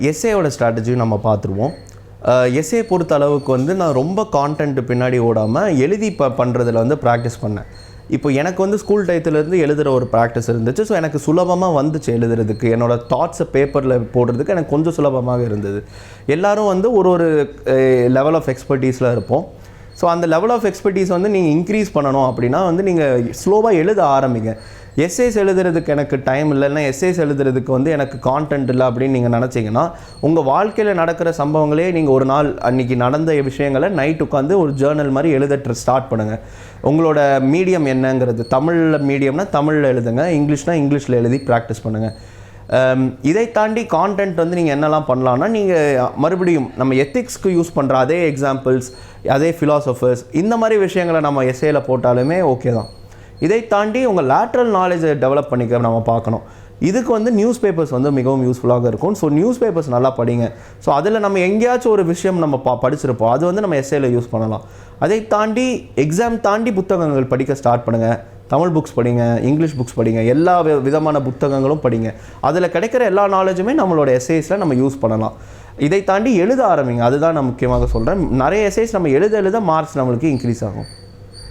எஸ்ஏயோட ஸ்ட்ராட்டஜியும் நம்ம பார்த்துருவோம். எஸ்ஏ பொறுத்த அளவுக்கு வந்து நான் ரொம்ப கான்டென்ட் பின்னாடி ஓடாமல் எழுதி பண்ணுறதுல வந்து ப்ராக்டிஸ் பண்ணேன். இப்போ எனக்கு வந்து ஸ்கூல் டயத்துலேருந்து எழுதுகிற ஒரு ப்ராக்டிஸ் இருந்துச்சு. ஸோ எனக்கு சுலபமாக வந்துச்சு எழுதுறதுக்கு. என்னோடய தாட்ஸை பேப்பரில் போடுறதுக்கு எனக்கு கொஞ்சம் சுலபமாக இருந்தது. எல்லோரும் வந்து ஒரு லெவல் ஆஃப் எக்ஸ்பர்டீஸில் இருப்போம். ஸோ அந்த லெவல் ஆஃப் எக்ஸ்பர்டீஸ் வந்து நீங்கள் இன்க்ரீஸ் பண்ணணும் அப்படின்னா வந்து நீங்கள் ஸ்லோவாக எழுத ஆரம்பிங்க. எஸ்ஏஸ் எழுதுறதுக்கு எனக்கு டைம் இல்லைன்னா எஸ்ஏஸ் எழுதுறதுக்கு வந்து எனக்கு கான்டென்ட் இல்லை அப்படின்னு நீங்கள் நினச்சிங்கன்னா உங்கள் வாழ்க்கையில் நடக்கிற சம்பவங்களே நீங்கள் ஒரு நாள் அன்றைக்கி நடந்த விஷயங்களை நைட் உட்காந்து ஒரு ஜேர்னல் மாதிரி எழுத ஸ்டார்ட் பண்ணுங்கள். உங்களோட மீடியம் என்னங்கிறது, தமிழில் மீடியம்னா தமிழில் எழுதுங்க, இங்கிலீஷ்னால் இங்கிலீஷில் எழுதி ப்ராக்டிஸ் பண்ணுங்கள். இதை தாண்டி கான்டென்ட் வந்து நீங்கள் என்னெல்லாம் பண்ணலான்னா, நீங்கள் மறுபடியும் நம்ம எத்திக்ஸ்க்கு யூஸ் பண்ணுற அதே எக்ஸாம்பிள்ஸ், அதே ஃபிலாசபர்ஸ், இந்த மாதிரி விஷயங்களை நம்ம எஸ்ஏயில் போட்டாலுமே ஓகே தான். இதை தாண்டி உங்கள் லேட்ரல் நாலேஜை டெவலப் பண்ணிக்க நம்ம பார்க்கணும். இதுக்கு வந்து நியூஸ் பேப்பர்ஸ் வந்து மிகவும் யூஸ்ஃபுல்லாக இருக்கும். ஸோ நியூஸ் பேப்பர்ஸ் நல்லா படிங்க. ஸோ அதில் நம்ம எங்கேயாச்சும் ஒரு விஷயம் நம்ம படிச்சிருப்போம், அது வந்து நம்ம எஸ்ஏயில் யூஸ் பண்ணலாம். அதை தாண்டி எக்ஸாம் தாண்டி புத்தகங்கள் படிக்க ஸ்டார்ட் பண்ணுங்கள். தமிழ் புக்ஸ் படிங்க, இங்கிலீஷ் புக்ஸ் படிங்க, எல்லா விதமான புத்தகங்களும் படிங்க. அதில் கிடைக்கிற எல்லா நாலேஜுமே நம்மளோட எஸ்ஏஸில் நம்ம யூஸ் பண்ணலாம். இதை தாண்டி எழுத ஆரம்பிங்க. அதுதான் நான் முக்கியமாக சொல்கிறேன். நிறைய எஸ்ஏஸ் நம்ம எழுத மார்க்ஸ் நம்மளுக்கு இன்க்ரீஸ் ஆகும்.